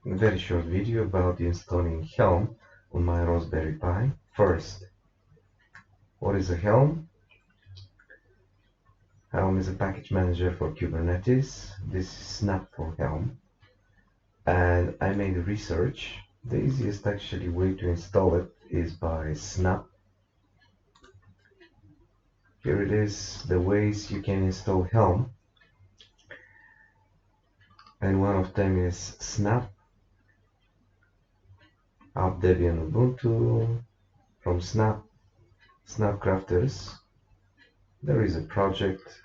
A very short video about installing Helm on my Raspberry Pi. First, what is a Helm? Helm is a package manager for Kubernetes. This is Snap for Helm. And I made research. The easiest actually way to install it is by Snap. Here it is, the ways you can install Helm. And one of them is Snap, app Debian Ubuntu, from Snap Crafters. There is a project,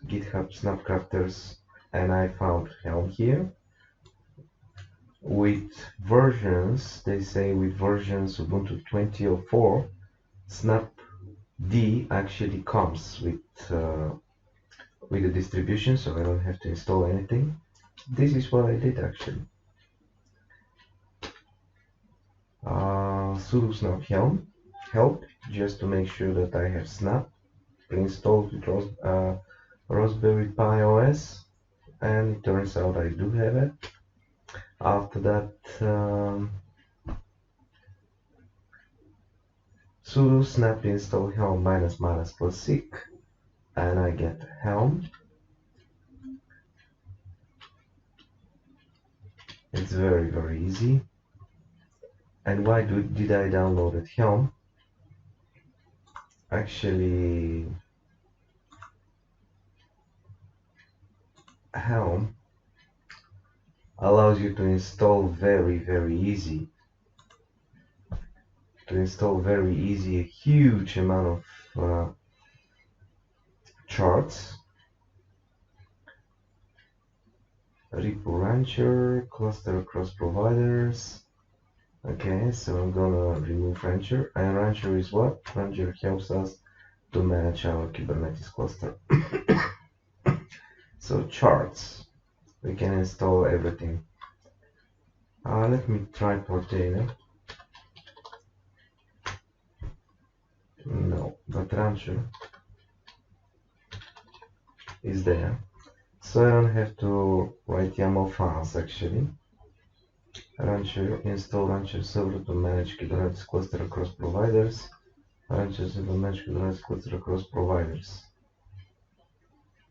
GitHub Snapcrafters, and I found Helm here with versions. They say with versions Ubuntu 20.04, Snapd actually comes with the distribution, so I don't have to install anything. This is what I did actually. Sudo snap help just to make sure that I have Snap pre-installed with Raspberry Pi OS, and it turns out I do have it. After that, sudo snap install helm --+sic, and I get Helm. It's very easy. And why did I download it? Helm actually allows you to install very easy a huge amount of charts. Repo Rancher, cluster across providers. Okay, so I'm gonna remove Rancher. And Rancher is what? Rancher helps us to manage our Kubernetes cluster. So charts, we can install everything. Let me try Portainer. No, but Rancher is there. So I don't have to write YAML files actually. Rancher, install Rancher server to manage Kubernetes cluster across providers. Rancher server manage Kubernetes cluster across providers.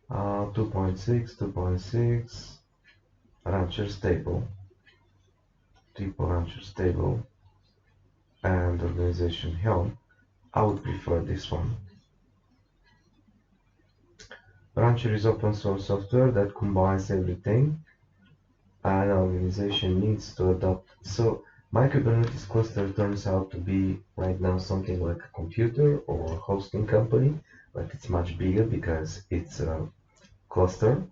2.6, Rancher stable, tipo Rancher stable, and organization Helm. I would prefer this one. Rancher is open source software that combines everything, and organization needs to adopt. So my Kubernetes cluster turns out to be right now something like a computer or a hosting company, but it's much bigger because it's a cluster,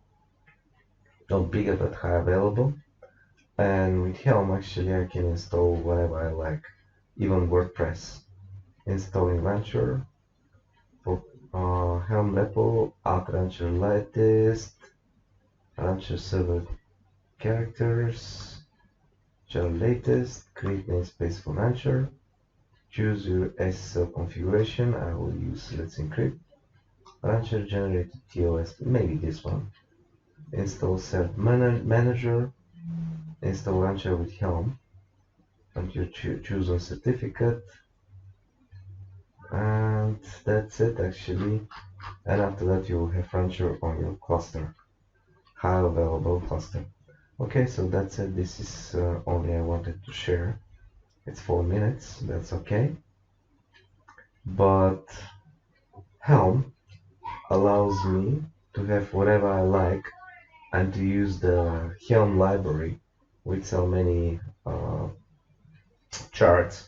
not bigger but high available. And with Helm actually I can install whatever I like, even WordPress. Installing Rancher for Helm repo, add Rancher latest, Rancher server characters, shell latest, create namespace for Rancher, choose your SSL configuration. I will use Let's Encrypt. Rancher generated TOS, maybe this one. Install Self Manager, install Rancher with Helm, and you choose on certificate, and that's it actually. And after that you will have Rancher on your cluster, high available cluster. Okay, so that's it. This is only I wanted to share. It's 4 minutes, that's okay. But Helm allows me to have whatever I like and to use the Helm library with so many charts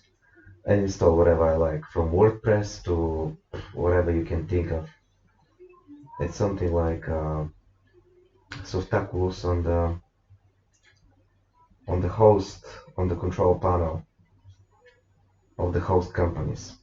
and install whatever I like, from WordPress to whatever you can think of. It's something like Softaculous on the host, on the control panel of the host companies.